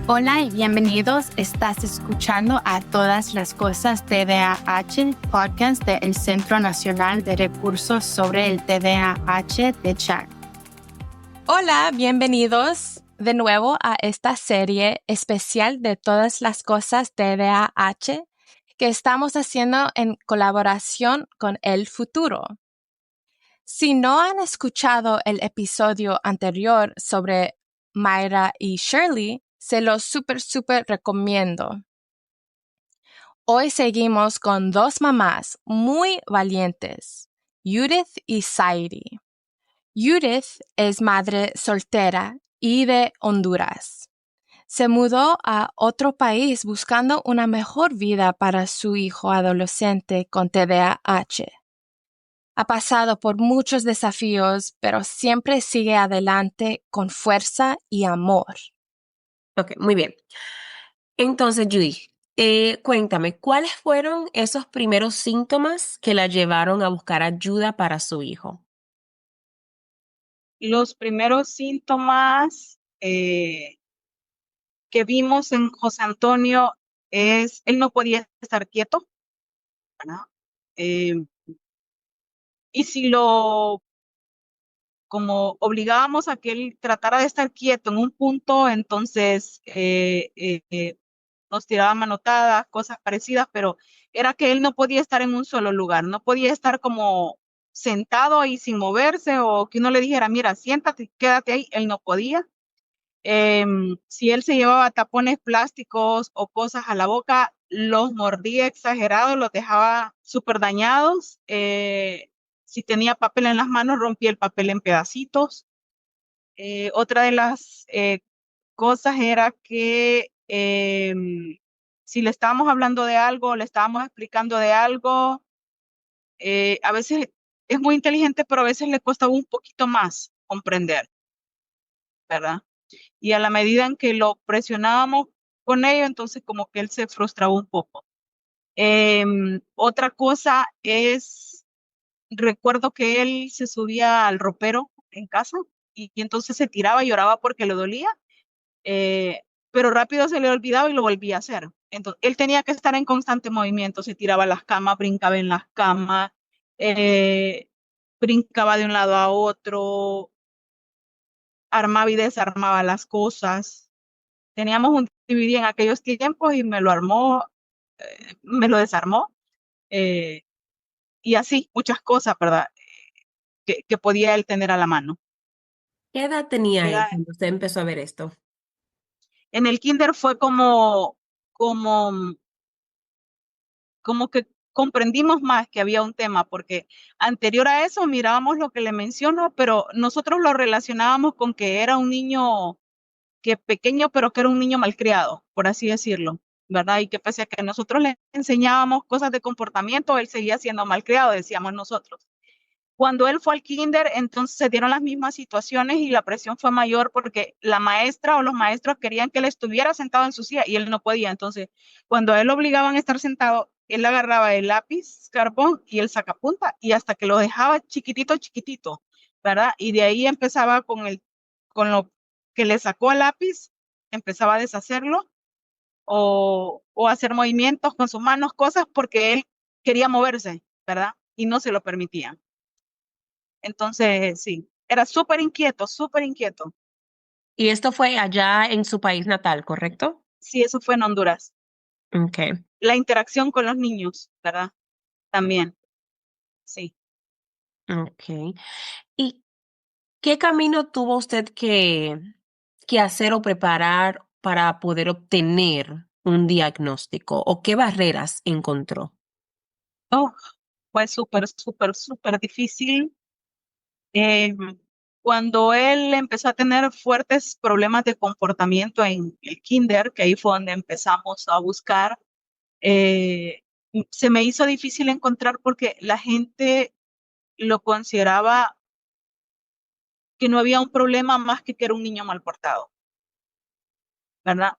Hola y bienvenidos. Estás escuchando a Todas las Cosas TDAH, podcast del Centro Nacional de Recursos sobre el TDAH de CHAC. Hola, bienvenidos de nuevo a esta serie especial de Todas las Cosas TDAH que estamos haciendo en colaboración con El Futuro. Si no han escuchado el episodio anterior sobre Mayra y Shirley, se los súper recomiendo. Hoy seguimos con dos mamás muy valientes, Judith y Sairi. Judith es madre soltera y de Honduras. Se mudó a otro país buscando una mejor vida para su hijo adolescente con TDAH. Ha pasado por muchos desafíos, pero siempre sigue adelante con fuerza y amor. Ok, muy bien. Entonces, Judy, cuéntame, ¿cuáles fueron esos primeros síntomas que la llevaron a buscar ayuda para su hijo? Los primeros síntomas que vimos en José Antonio es, él no podía estar quieto, ¿verdad? Y si lo como obligábamos a que él tratara de estar quieto en un punto, entonces nos tiraba manotadas, cosas parecidas, pero era que él no podía estar en un solo lugar, no podía estar como sentado ahí sin moverse o que uno le dijera, mira, siéntate, quédate ahí, él no podía. Si él se llevaba tapones plásticos o cosas a la boca, los mordía exagerado, los dejaba súper dañados. Si tenía papel en las manos, rompía el papel en pedacitos. Otra de las cosas era que si le estábamos hablando de algo, le estábamos explicando de algo, a veces es muy inteligente, pero a veces le cuesta un poquito más comprender, ¿verdad? Y a la medida en que lo presionábamos con ello, entonces como que él se frustraba un poco. Otra cosa es, recuerdo que él se subía al ropero en casa y entonces se tiraba y lloraba porque le dolía, pero rápido se le olvidaba y lo volvía a hacer. Entonces, él tenía que estar en constante movimiento, se tiraba a las camas, brincaba en las camas, eh, brincaba de un lado a otro, armaba y desarmaba las cosas. Teníamos un DVD en aquellos tiempos y me lo armó, me lo desarmó, eh, y así, muchas cosas, ¿verdad? Que podía él tener a la mano. ¿Qué edad tenía él Era, cuando usted empezó a ver esto? en el kinder fue como, como que comprendimos más que había un tema, porque anterior a eso mirábamos lo que le menciono, pero nosotros lo relacionábamos con que era un niño que pequeño, pero que era un niño malcriado, por así decirlo, ¿verdad? Y que pese a que nosotros le enseñábamos cosas de comportamiento, él seguía siendo malcriado, decíamos nosotros. Cuando él fue al kinder, entonces se dieron las mismas situaciones y la presión fue mayor porque la maestra o los maestros querían que él estuviera sentado en su silla y él no podía. Entonces, cuando a él lo obligaban a estar sentado, él agarraba el lápiz, carbón y el sacapunta y hasta que lo dejaba chiquitito, ¿verdad? Y de ahí empezaba con lo que le sacó el lápiz, empezaba a deshacerlo o hacer movimientos con sus manos, cosas porque él quería moverse, ¿verdad? Y no se lo permitían. Entonces, sí, era súper inquieto, súper inquieto. Y esto fue allá en su país natal, ¿correcto? Sí, eso fue en Honduras. Okay, La interacción con los niños, ¿verdad? También, sí. okay. ¿Y qué camino tuvo usted que hacer o preparar para poder obtener un diagnóstico? ¿O qué barreras encontró? Oh, fue súper difícil. Eh, Cuando él empezó a tener fuertes problemas de comportamiento en el kinder, que ahí fue donde empezamos a buscar, eh, se me hizo difícil encontrar porque la gente lo consideraba que no había un problema más que era un niño mal portado, ¿verdad?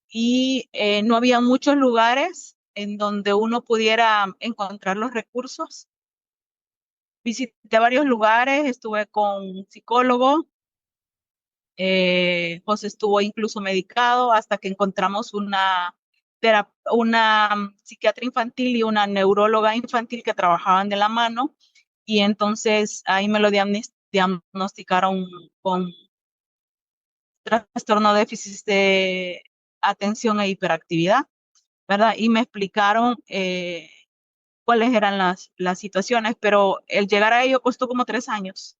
Y no había muchos lugares en donde uno pudiera encontrar los recursos. Visité varios lugares, estuve con un psicólogo, José estuvo incluso medicado hasta que encontramos una psiquiatra infantil y una neuróloga infantil que trabajaban de la mano, y entonces ahí me lo diagnosticaron con trastorno de déficit de atención e hiperactividad, ¿verdad? Y me explicaron cuáles eran las situaciones, pero el llegar a ello costó como 3 años,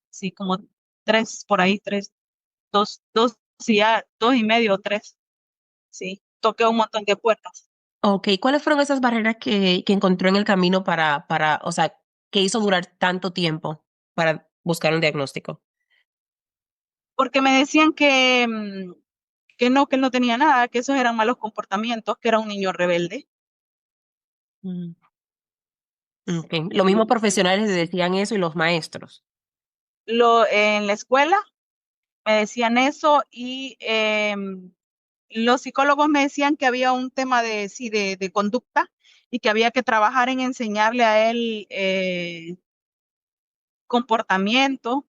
sí, como tres, por ahí, tres, dos, sí, ya, 2 y medio, 3, sí, toqué un montón de puertas, Ok, ¿cuáles fueron esas barreras que encontró en el camino o sea, que hizo durar tanto tiempo para buscar un diagnóstico? porque me decían que él no tenía nada, que esos eran malos comportamientos, que era un niño rebelde. Mm, ok. Los mismos Y profesionales le decían eso y los maestros. en la escuela me decían eso, y los psicólogos me decían que había un tema sí, de conducta, y que había que trabajar en enseñarle a él comportamiento,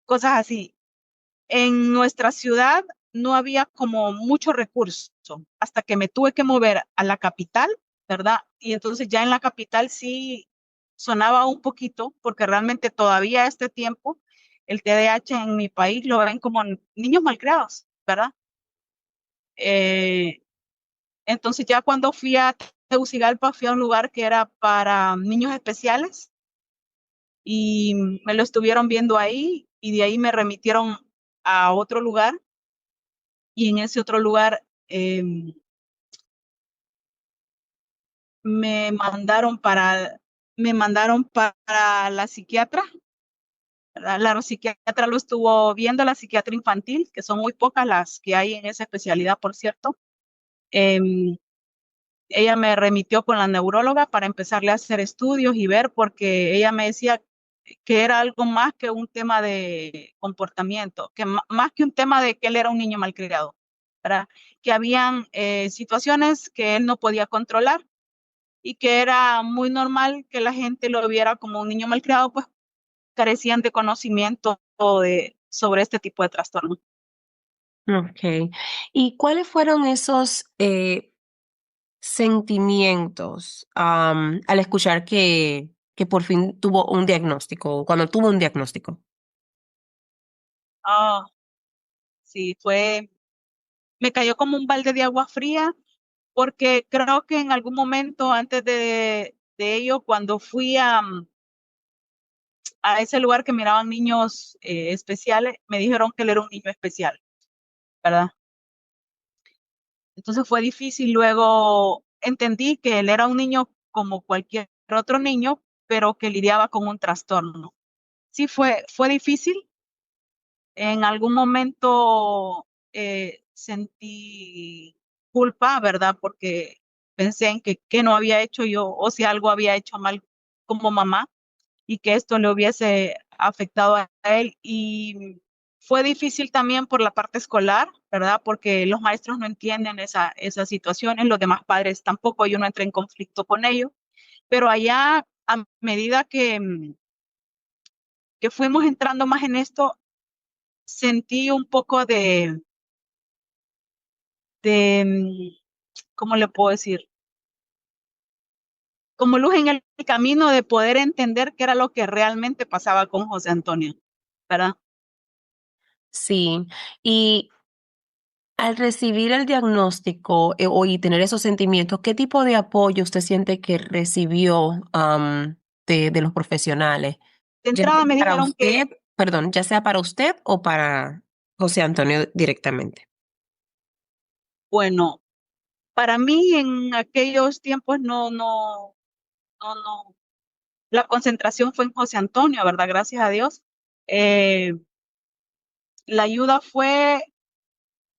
cosas así. En nuestra ciudad no había como mucho recurso hasta que me tuve que mover a la capital, ¿verdad? Y entonces ya en la capital sí sonaba un poquito, porque realmente todavía a este tiempo el TDAH en mi país lo ven como niños malcriados, ¿verdad? Eh, entonces ya cuando fui a Tegucigalpa, fui a un lugar que era para niños especiales, y me lo estuvieron viendo ahí, y de ahí me remitieron a otro lugar, y en ese otro lugar me mandaron para, me mandaron para la psiquiatra. La psiquiatra lo estuvo viendo, la psiquiatra infantil, que son muy pocas las que hay en esa especialidad, por cierto. Em, Ella me remitió con la neuróloga para empezarle a hacer estudios y ver, porque ella me decía que era algo más que un tema de comportamiento, que más que un tema de que él era un niño malcriado, ¿verdad? Que habían situaciones que él no podía controlar, y que era muy normal que la gente lo viera como un niño malcriado, pues carecían de conocimiento sobre este tipo de trastorno. Ok. ¿Y cuáles fueron esos sentimientos al escuchar que por fin tuvo un diagnóstico, cuando tuvo un diagnóstico? Ah, sí, me cayó como un balde de agua fría, porque creo que en algún momento antes de ello, cuando fui a ese lugar que miraban niños especiales, me dijeron que él era un niño especial, ¿verdad? Entonces fue difícil. Luego entendí que él era un niño como cualquier otro niño, pero que lidiaba con un trastorno. Sí, fue difícil. En algún momento sentí culpa, ¿verdad? Porque pensé en que qué no había hecho yo, o si algo había hecho mal como mamá, y que esto le hubiese afectado a él. Y fue difícil también por la parte escolar, ¿verdad? Porque los maestros no entienden esas situaciones, los demás padres tampoco, yo no entré en conflicto con ellos, pero allá, a medida que fuimos entrando más en esto, sentí un poco de, ¿cómo le puedo decir? Como luz en el camino de poder entender qué era lo que realmente pasaba con José Antonio, ¿verdad? Sí. Y al recibir el diagnóstico y tener esos sentimientos, ¿qué tipo de apoyo usted siente que recibió de los profesionales? De Ya sea entrada me para dijeron que, usted, perdón, ya sea para usted o para José Antonio directamente. bueno, para mí en aquellos tiempos no, la concentración fue en José Antonio, ¿verdad? Gracias a Dios. Eh, la ayuda fue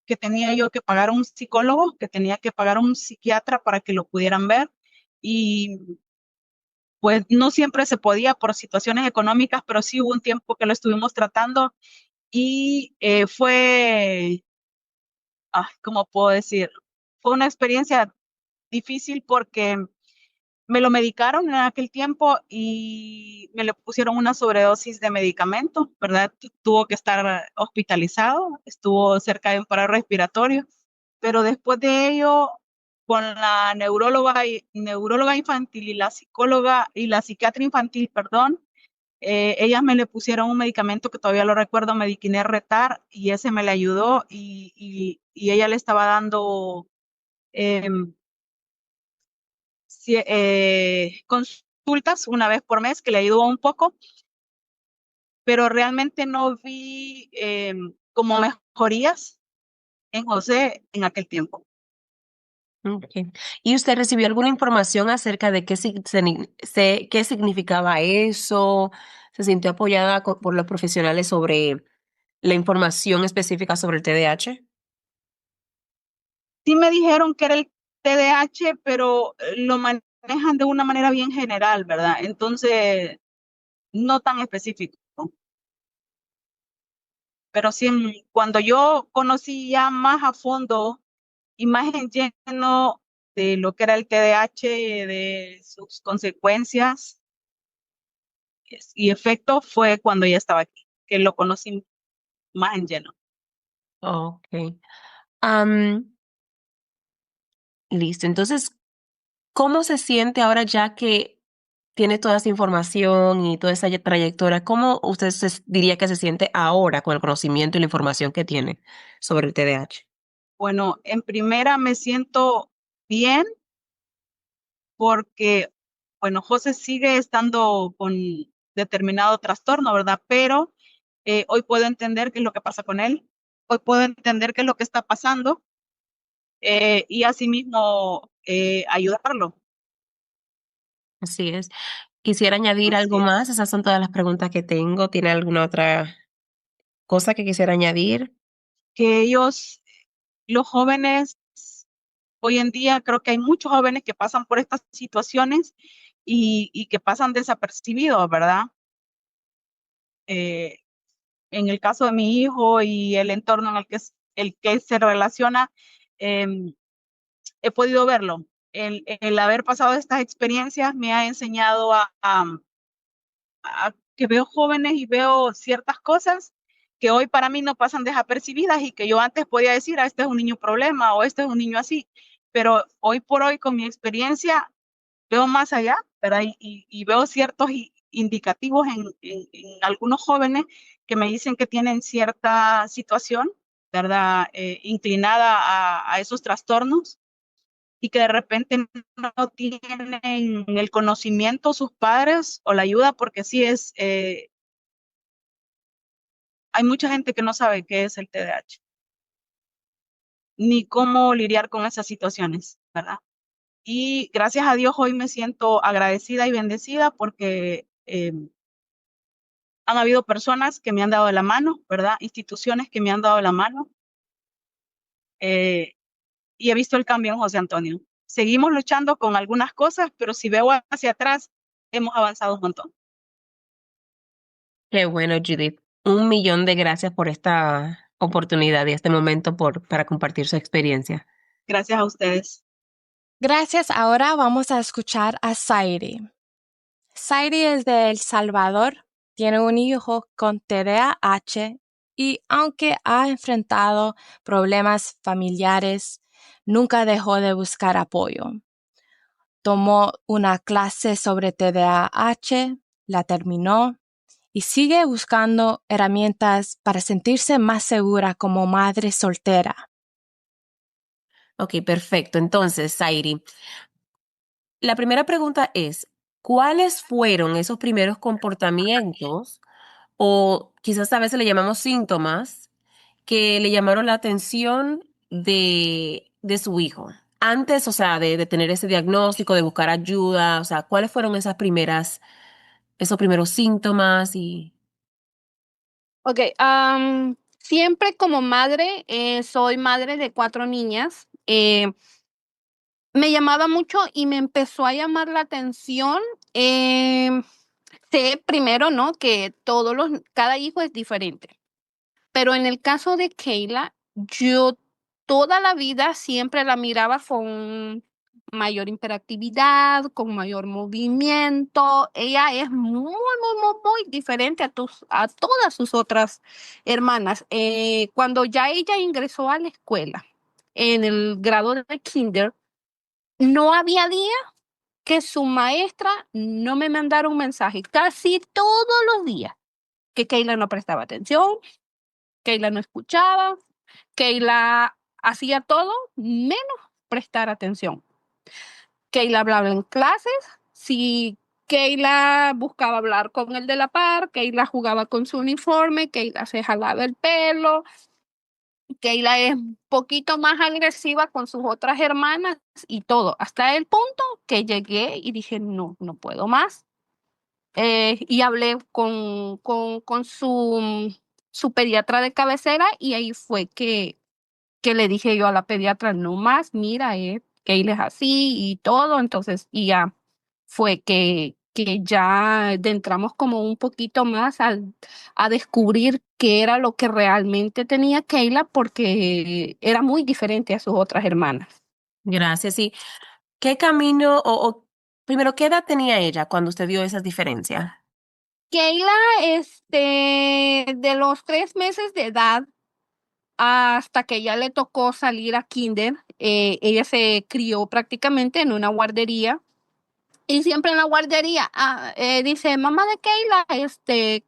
que tenía yo que pagar un psicólogo, que tenía que pagar un psiquiatra para que lo pudieran ver, y pues no siempre se podía por situaciones económicas, pero sí hubo un tiempo que lo estuvimos tratando, y ¿cómo puedo decir? Fue una experiencia difícil, porque Me lo medicaron en aquel tiempo y me le pusieron una sobredosis de medicamento, ¿verdad? Tuvo que estar hospitalizado, estuvo cerca de un paro respiratorio, pero después de ello, con la neuróloga infantil y la psicóloga y la psiquiatra infantil, perdón, ellas me le pusieron un medicamento que todavía lo recuerdo, Mediquiner Retar, y ese me le ayudó y ella le estaba dando consultas una vez por mes, que le ayudó un poco, pero realmente no vi como mejorías en José en aquel tiempo. Okay. ¿Y usted recibió alguna información acerca de qué significaba eso? ¿Se sintió apoyada por los profesionales sobre la información específica sobre el TDAH? Sí me dijeron que era el TDAH, pero lo manejan de una manera bien general, ¿verdad? Entonces, no tan específico. Pero sí, cuando yo conocí ya más a fondo y más en lleno de lo que era el TDAH, de sus consecuencias y efectos, fue cuando ya estaba aquí, que lo conocí más en lleno. Okay. Am, listo. Entonces, ¿cómo se siente ahora ya que tiene toda esa información y toda esa trayectoria? ¿Cómo usted diría que se siente ahora con el conocimiento y la información que tiene sobre el TDAH? Bueno, en primera me siento bien porque, bueno, José sigue estando con determinado trastorno, ¿verdad? Pero hoy puedo entender qué es lo que pasa con él, hoy puedo entender qué es lo que está pasando y asimismo ayudarlo. Así es. Quisiera añadir algo Así es. más. Esas son todas las preguntas que tengo. ¿Tiene alguna otra cosa que quisiera añadir? Que ellos, los jóvenes, hoy en día creo que hay muchos jóvenes que pasan por estas situaciones y que pasan desapercibidos, ¿verdad? Eh, en el caso de mi hijo y el entorno en el que se relaciona, eh, he podido verlo. El haber pasado estas experiencias me ha enseñado a que veo jóvenes y veo ciertas cosas que hoy para mí no pasan desapercibidas y que yo antes podía decir, este es un niño problema o este es un niño así, pero hoy por hoy con mi experiencia veo más allá, ¿verdad? Y veo ciertos indicativos en algunos jóvenes que me dicen que tienen cierta situación, ¿verdad? Inclinada a esos trastornos y que de repente no tienen el conocimiento sus padres o la ayuda, porque sí hay mucha gente que no sabe qué es el TDAH, ni cómo lidiar con esas situaciones, ¿verdad? Y gracias a Dios hoy me siento agradecida y bendecida porque han habido personas que me han dado la mano, ¿verdad? Instituciones que me han dado la mano y he visto el cambio en José Antonio. Seguimos luchando con algunas cosas, pero si veo hacia atrás, hemos avanzado un montón. Qué bueno, Judith. 1 millón de gracias por esta oportunidad y este momento para compartir su experiencia. Gracias a ustedes. Gracias. Ahora vamos a escuchar a Sairi. Sairi es de El Salvador, tiene un hijo con TDAH y aunque ha enfrentado problemas familiares, nunca dejó de buscar apoyo. Tomó una clase sobre TDAH, la terminó y sigue buscando herramientas para sentirse más segura como madre soltera. Ok, perfecto. Entonces, Sairi, la primera pregunta es, ¿cuáles fueron esos primeros comportamientos o quizás a veces le llamamos síntomas que le llamaron la atención de su hijo? Antes, o sea, de tener ese diagnóstico, de buscar ayuda, o sea, ¿cuáles fueron esos primeros síntomas y... Ok, siempre como madre, soy madre de 4 niñas. Me llamaba mucho y me empezó a llamar la atención. Sé primero, ¿no? Que cada hijo es diferente. Pero en el caso de Keila, yo toda la vida siempre la miraba con mayor hiperactividad, con mayor movimiento. Ella es muy diferente a todas sus otras hermanas. Cuando ya ella ingresó a la escuela, en el grado de kinder, no había día que su maestra no me mandara un mensaje, casi todos los días, que Keila no prestaba atención, Keila no escuchaba, Keila hacía todo menos prestar atención. Keila hablaba en clases, si Keila buscaba hablar con el de la par, Keila jugaba con su uniforme, Keila se jalaba el pelo, Keila es un poquito más agresiva con sus otras hermanas y todo, hasta el punto que llegué y dije, no puedo más. Y hablé con su pediatra de cabecera y ahí fue que le dije yo a la pediatra, no más, mira, Keila es así y todo, entonces, y ya fue que ya entramos como un poquito más a descubrir qué era lo que realmente tenía Keila, porque era muy diferente a sus otras hermanas. Gracias. ¿Y qué camino primero, qué edad tenía ella cuando usted vio esas diferencias? Keila, de los 3 meses de edad hasta que ya le tocó salir a kinder, ella se crió prácticamente en una guardería. Y siempre en la guardería, dice, mamá de Keila,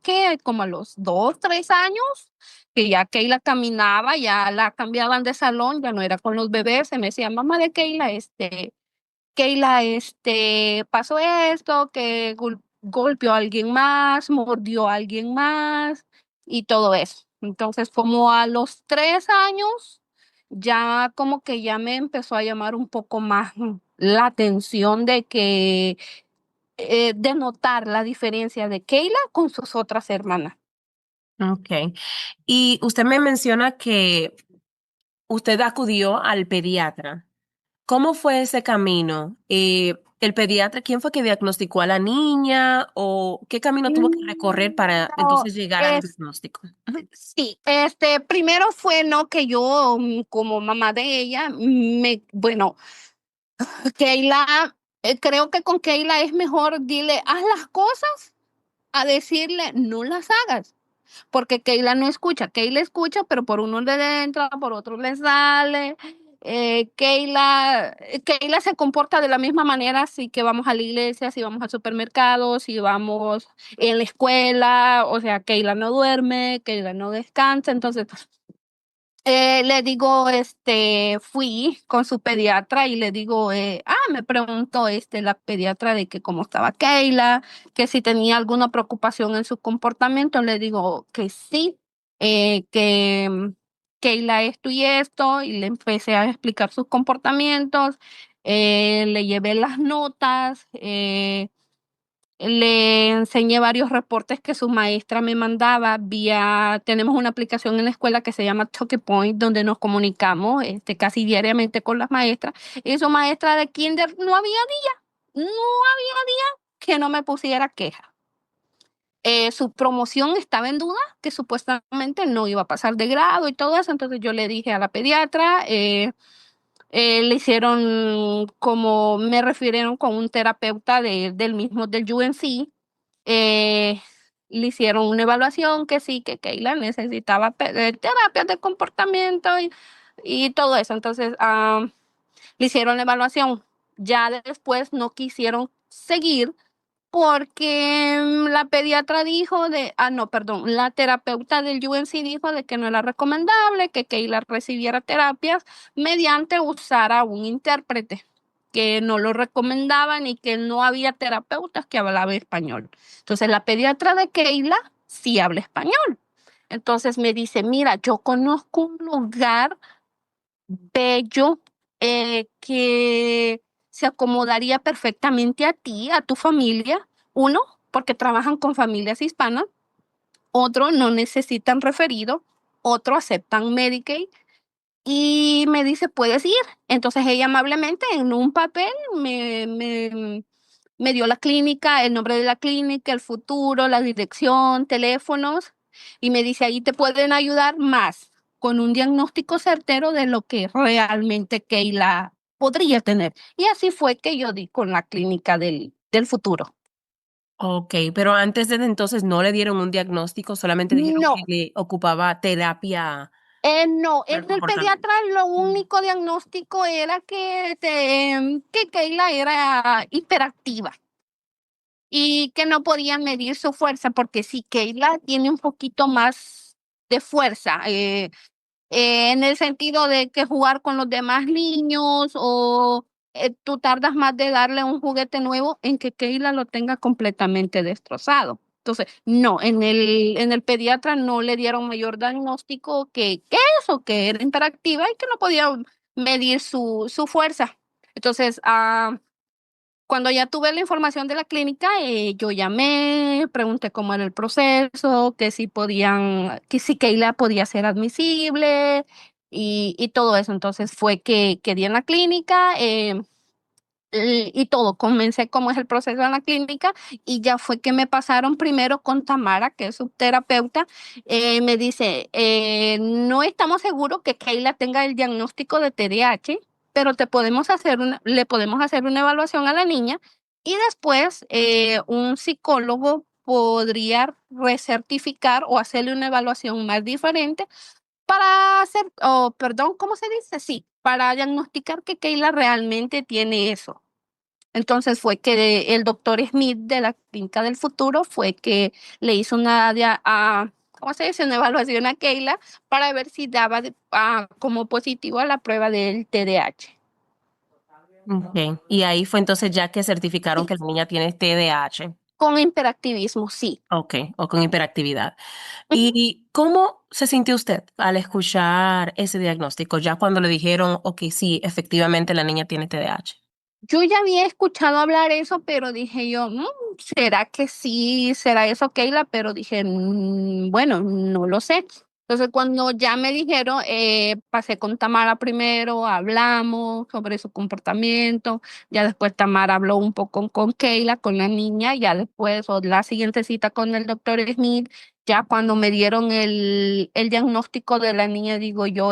que como a los 2, 3 años, que ya Keila caminaba, ya la cambiaban de salón, ya no era con los bebés, se me decía, mamá de Keila, Keila, pasó esto, que golpeó a alguien más, mordió a alguien más y todo eso. Entonces, como a los 3 años, ya como que ya me empezó a llamar un poco más la atención de notar la diferencia de Keila con sus otras hermanas. Ok. Y usted me menciona que usted acudió al pediatra. ¿Cómo fue ese camino? ¿El pediatra, quién fue que diagnosticó a la niña o qué camino tuvo que recorrer para No, entonces llegar al diagnóstico? sí, primero fue, ¿no? Que yo, como mamá de ella, bueno, Keila, creo que con Keila es mejor dile, haz las cosas, a decirle, no las hagas. Porque Keila no escucha, Keila escucha, pero por uno le entra, por otro le sale. Keila se comporta de la misma manera, si que vamos a la iglesia, si vamos al supermercado, si vamos en la escuela, o sea, Keila no duerme, Keila no descansa, entonces le digo, fui con su pediatra y le digo, me preguntó la pediatra de que cómo estaba Keila, que si tenía alguna preocupación en su comportamiento. Le digo que sí, que Keila esto y esto, y le empecé a explicar sus comportamientos, le llevé las notas, le enseñé varios reportes que su maestra me mandaba tenemos una aplicación en la escuela que se llama Talking Point, donde nos comunicamos casi diariamente con las maestras. Y su maestra de kinder no había día que no me pusiera queja. Su promoción estaba en duda, que supuestamente no iba a pasar de grado y todo eso. Entonces yo le dije a la pediatra, le hicieron como me refirieron con un terapeuta del mismo del UNC. Le hicieron una evaluación que sí, que Keila necesitaba terapias de comportamiento y todo eso. Entonces, le hicieron la evaluación. Ya después no quisieron seguir porque la pediatra dijo no, perdón, la terapeuta del UNC dijo de que no era recomendable que Keila recibiera terapias mediante usar a un intérprete, que no lo recomendaban y que no había terapeutas que hablaban español. Entonces la pediatra de Keila sí habla español. Entonces me dice, mira, yo conozco un lugar bello que se acomodaría perfectamente a ti, a tu familia. Uno, porque trabajan con familias hispanas. Otro, no necesitan referido. Otro, aceptan Medicaid. Y me dice, puedes ir. Entonces ella amablemente en un papel me dio la clínica, el nombre de la clínica, el futuro, la dirección, teléfonos. Y me dice, ahí te pueden ayudar más con un diagnóstico certero de lo que realmente Keila podría tener. Y así fue que yo di con la clínica del futuro. Ok, pero antes de entonces no le dieron un diagnóstico, solamente dijeron que No, le ocupaba terapia no, para el en el comportamiento. pediatra lo único diagnóstico era que Keila era hiperactiva y que no podían medir su fuerza, porque sí, Keila tiene un poquito más de fuerza, en el sentido de que jugar con los demás niños o tú tardas más de darle un juguete nuevo en que Keila lo tenga completamente destrozado. Entonces, no, en el pediatra no le dieron mayor diagnóstico que eso, que era interactiva y que no podía medir su fuerza. Entonces, cuando ya tuve la información de la clínica, yo llamé, pregunté cómo era el proceso, que si podían, que si Keila podía ser admisible y todo eso. Entonces fue que di en la clínica y todo, comencé cómo es el proceso en la clínica y ya fue que me pasaron primero con Tamara, que es su terapeuta. Me dice, no estamos seguros que Keila tenga el diagnóstico de TDAH, pero le podemos hacer una evaluación a la niña y después un psicólogo podría recertificar o hacerle una evaluación más diferente para hacer, perdón, ¿cómo se dice? Sí, para diagnosticar que Keila realmente tiene eso. Entonces fue que el doctor Smith de la Clínica del Futuro fue que le hizo ¿cómo se dice? Una evaluación a Keila para ver si daba como positivo a la prueba del TDAH. Ok, y ahí fue entonces ya que certificaron Sí, que la niña tiene TDAH. con hiperactivismo, sí. Ok, o con hiperactividad. ¿Y cómo se sintió usted al escuchar ese diagnóstico, ya cuando le dijeron, ok, sí, efectivamente la niña tiene TDAH? Yo ya había escuchado hablar eso, pero dije yo, ¿será que sí? ¿Será eso, Keila? Pero dije, bueno, no lo sé. Entonces, cuando ya me dijeron, pasé con Tamara primero, hablamos sobre su comportamiento, ya después Tamara habló un poco con Keila, con la niña, ya después, o la siguiente cita con el doctor Smith, ya cuando me dieron el diagnóstico de la niña, digo yo,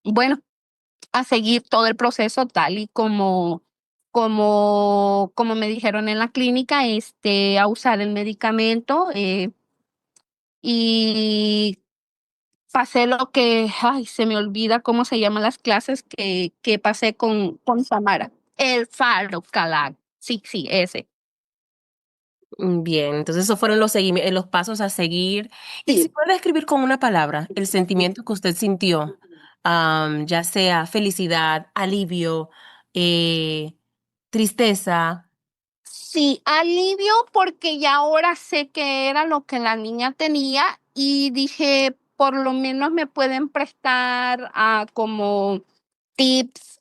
bueno, a seguir todo el proceso tal y como me dijeron en la clínica, a usar el medicamento y pasé lo que, ay, se me olvida cómo se llaman las clases que pasé con Samara. El Farocalad. Sí, sí, ese. Bien, entonces esos fueron los pasos a seguir. Y si Sí. puede describir con una palabra el sentimiento que usted sintió, ya sea felicidad, alivio, eh, tristeza. Sí, alivio porque ya ahora sé que era lo que la niña tenía y dije, por lo menos me pueden prestar como tips,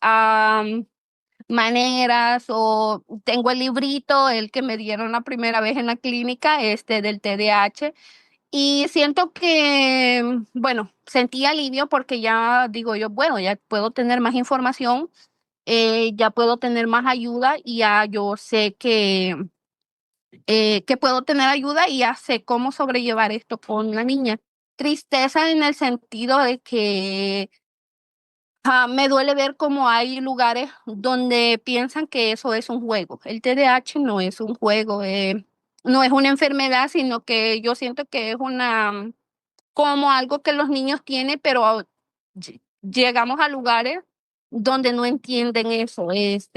maneras o tengo el librito, el que me dieron la primera vez en la clínica, del TDAH y siento que, bueno, sentí alivio porque ya digo yo, bueno, ya puedo tener más información, ya puedo tener más ayuda y ya yo sé que puedo tener ayuda y ya sé cómo sobrellevar esto con la niña. Tristeza en el sentido de que me duele ver cómo hay lugares donde piensan que eso es un juego. El TDAH no es un juego, no es una enfermedad, sino que yo siento que es como algo que los niños tienen, pero llegamos a lugares donde no entienden eso, de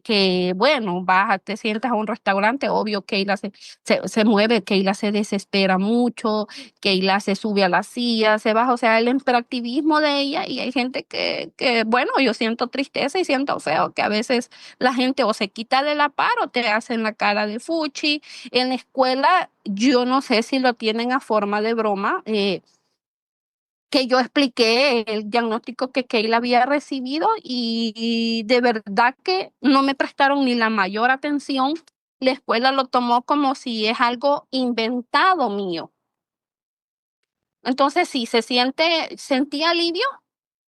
que, bueno, vas, te sientas a un restaurante, obvio, Keila se mueve, Keila se desespera mucho, Keila se sube a la silla, se baja, o sea, el imperactivismo de ella, y hay gente bueno, yo siento tristeza y siento feo que a veces la gente o se quita de la par o te hacen la cara de fuchi. En la escuela, yo no sé si lo tienen a forma de broma, que yo expliqué el diagnóstico que Keila había recibido y de verdad que no me prestaron ni la mayor atención. La escuela lo tomó como si es algo inventado mío. Entonces sí, sentí alivio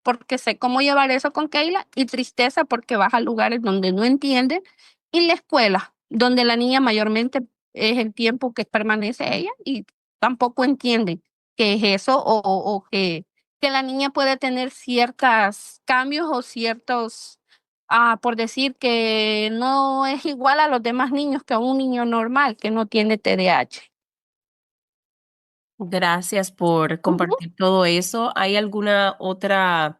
porque sé cómo llevar eso con Keila y tristeza porque vas a lugares donde no entienden y la escuela, donde la niña mayormente es el tiempo que permanece ella y tampoco entienden qué es eso o que la niña puede tener ciertos cambios o ciertos, por decir que no es igual a los demás niños que a un niño normal que no tiene TDAH. Gracias por Ujú. compartir todo eso. ¿Hay alguna otra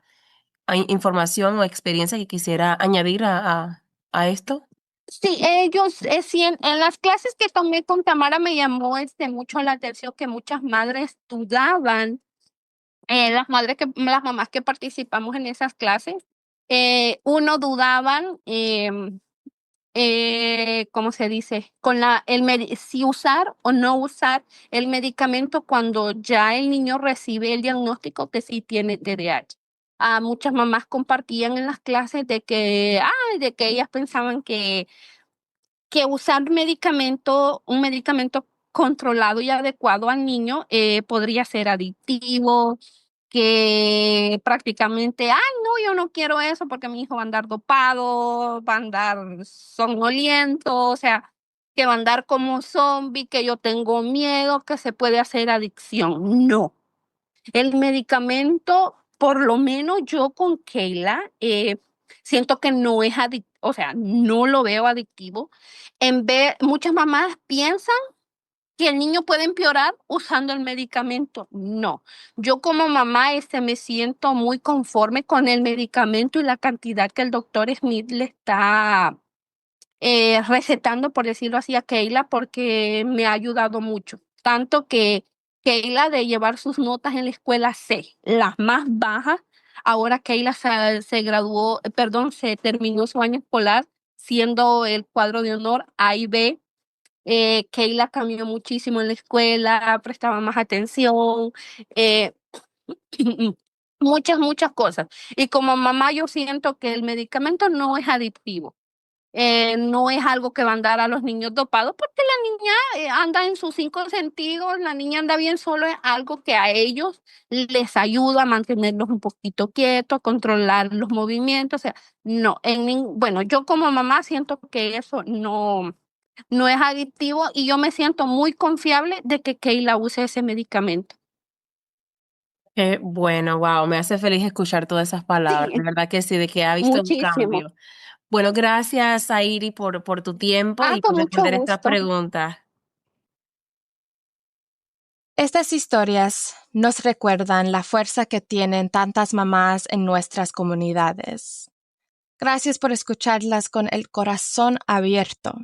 información o experiencia que quisiera añadir a esto? Sí, ellos, en las clases que tomé con Tamara me llamó mucho la atención que muchas madres dudaban, las mamás que participamos en esas clases, uno dudaban, ¿cómo se dice? Si usar o no usar el medicamento cuando ya el niño recibe el diagnóstico que sí tiene TDAH. Muchas mamás compartían en las clases de que ellas pensaban que usar un medicamento controlado y adecuado al niño podría ser adictivo, que prácticamente, ay, no, yo no quiero eso porque mi hijo va a andar dopado, va a andar somnoliento, o sea, que va a andar como zombie, que yo tengo miedo, que se puede hacer adicción. No, el medicamento, por lo menos yo con Keila, siento que no es adictivo, o sea, no lo veo adictivo. Muchas mamás piensan que el niño puede empeorar usando el medicamento. No, yo como mamá me siento muy conforme con el medicamento y la cantidad que el doctor Smith le está recetando, por decirlo así, a Keila, porque me ha ayudado mucho. Tanto que Keila, de llevar sus notas en la escuela C, las más bajas, ahora Keila se graduó, perdón, se terminó su año escolar siendo el cuadro de honor A y B. Keila cambió muchísimo en la escuela, prestaba más atención, eh, muchas cosas. Y como mamá yo siento que el medicamento no es adictivo. No es algo que va a andar a los niños dopados porque la niña anda en sus 5 sentidos, la niña anda bien, solo es algo que a ellos les ayuda a mantenerlos un poquito quietos, a controlar los movimientos, o sea, no, bueno, yo como mamá siento que eso no es adictivo y yo me siento muy confiable de que Keila use ese medicamento. Bueno, wow, me hace feliz escuchar todas esas palabras, de Sí, verdad que sí, de que ha visto un muchísimo. cambio. Bueno, gracias, Airi, por tu tiempo y Con por mucho responder estas gusto. preguntas. Estas historias nos recuerdan la fuerza que tienen tantas mamás en nuestras comunidades. Gracias por escucharlas con el corazón abierto.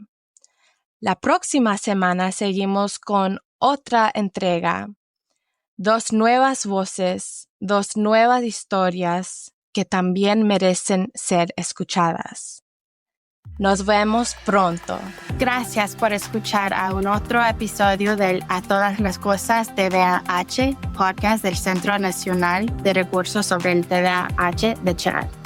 La próxima semana seguimos con otra entrega. 2 nuevas voces, 2 nuevas historias que también merecen ser escuchadas. Nos vemos pronto. Gracias por escuchar a un otro episodio del A Todas las Cosas TDAH, podcast del Centro Nacional de Recursos sobre el TDAH de CHADD.